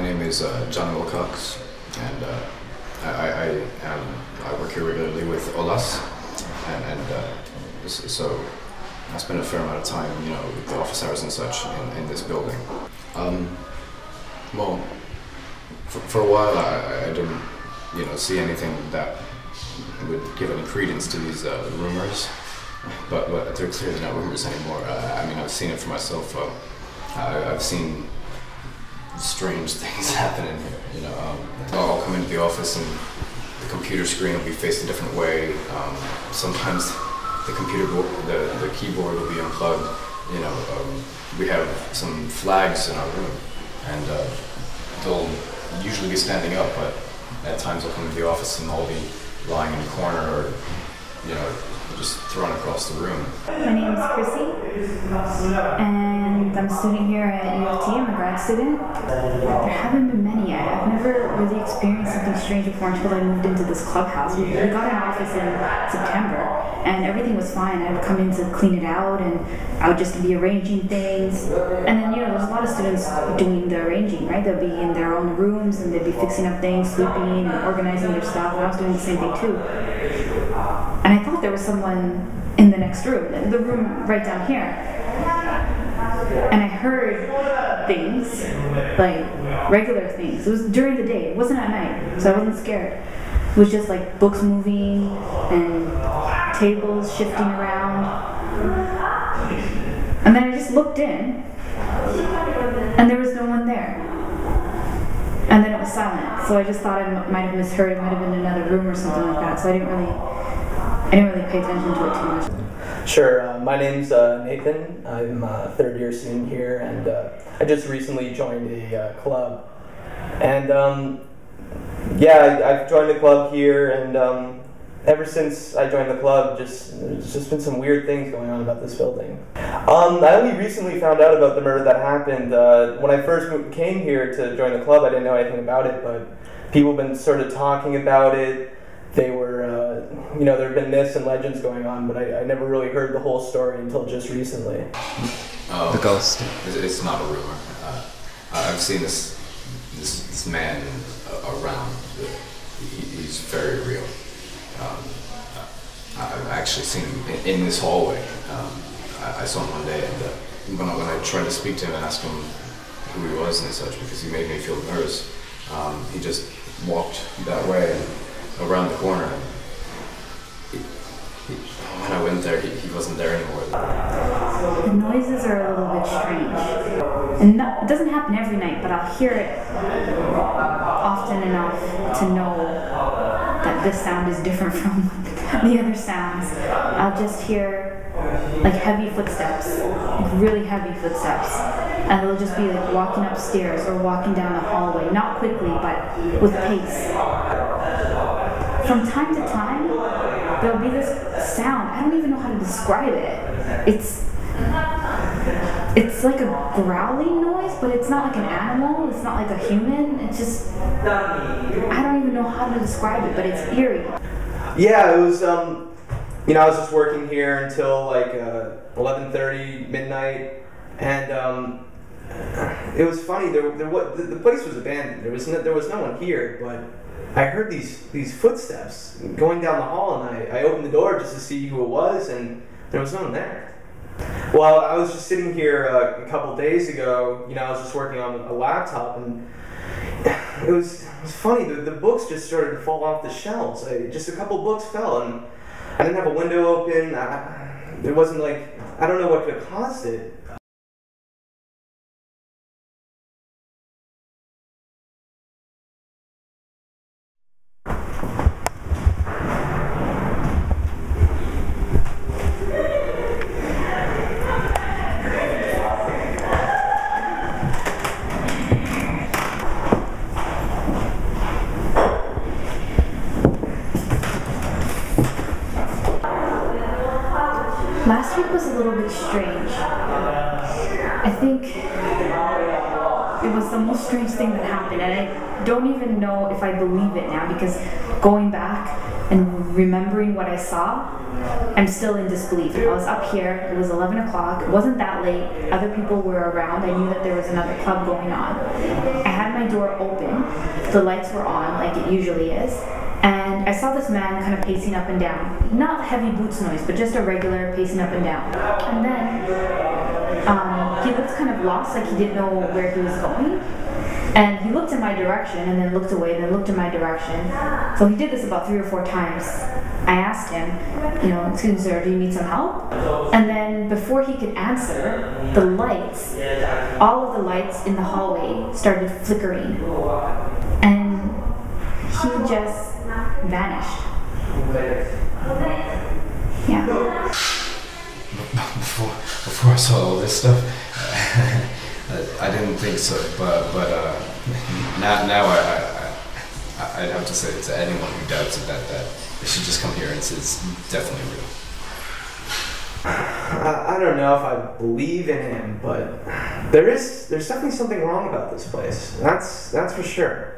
My name is John Wilcox, and I work here regularly with Olas, so I spend a fair amount of time, with the office hours and such in this building. Well, for a while I didn't, see anything that would give any credence to these rumors, but they're clearly not rumors anymore. I've seen it for myself. I've seen strange things happen in here. I'll come into the office and the computer screen will be faced a different way. Sometimes the computer board, the keyboard will be unplugged. We have some flags in our room, and they'll usually be standing up, but at times I'll come into the office and they'll be lying in a corner or, just thrown across the room. My name is Chrissy, and I'm a student here at UTTV. I'm a grad student. There haven't been many yet. I've never really experienced something strange before until I moved into this clubhouse. We got an office in September, and everything was fine. I would come in to clean it out, and I would just be arranging things. And then, there's a lot of students doing the arranging, right? They'll be in their own rooms, and they'd be fixing up things, sweeping, and organizing their stuff. And I was doing the same thing too. And I thought there was someone in the next room, the room right down here. And I heard things, like regular things. It was during the day, it wasn't at night, so I wasn't scared. It was just like books moving and tables shifting around. And then I just looked in, and there was no one there. And then it was silent, so I just thought I might have misheard. It might have been another room or something like that, so I didn't really pay attention to it too much. Sure. My name's Nathan. I'm a third-year student here, and I just recently joined a club. And I've joined the club here, and ever since I joined the club, there's just been some weird things going on about this building. I only recently found out about the murder that happened. When I first came here to join the club, I didn't know anything about it, but people have been sort of talking about it. They were, there have been myths and legends going on, but I never really heard the whole story until just recently. The ghost. It's not a rumor. I've seen this man around. He's very real. I've actually seen him in this hallway. I saw him one day, and when I tried to speak to him and ask him who he was and such, because he made me feel nervous, he just walked that way and around the corner. When I went there, he wasn't there anymore. The noises are a little bit strange. And it doesn't happen every night, but I'll hear it often enough to know that this sound is different from the other sounds. I'll just hear like heavy footsteps, like really heavy footsteps. And they'll just be like walking upstairs or walking down the hallway, not quickly, but with pace. From time to time, there'll be this sound. I don't even know how to describe it. It's like a growling noise, but it's not like an animal. It's not like a human. It's just, I don't even know how to describe it, but it's eerie. Yeah, it was, I was just working here until like 11:30, midnight, and it was funny. The place was abandoned. There was no one here, but I heard these footsteps going down the hall, and I opened the door just to see who it was, and there was no one there. Well, I was just sitting here a couple days ago. I was just working on a laptop, and it was funny. The books just started to fall off the shelves. Just a couple books fell, and I didn't have a window open. It wasn't like, I don't know what could have caused it. Last week was a little bit strange. I think it was the most strange thing that happened, and I don't even know if I believe it now, because going back, And remembering what I saw, I'm still in disbelief. I was up here, it was 11 o'clock, it wasn't that late, other people were around, I knew that there was another club going on. I had my door open, the lights were on like it usually is, and I saw this man kind of pacing up and down. Not heavy boots noise, but just a regular pacing up and down. And then he looked kind of lost, like he didn't know where he was going. And he looked in my direction and then looked away and then looked in my direction. So he did this about 3 or 4 times. I asked him, excuse me sir, do you need some help? And then before he could answer, the lights, all of the lights in the hallway started flickering. And he just vanished. Yeah. Before I saw all this stuff, I didn't think so, but now I'd have to say to anyone who doubts it that they should just come here and it's definitely real. I don't know if I believe in him, but there's definitely something wrong about this place. That's for sure.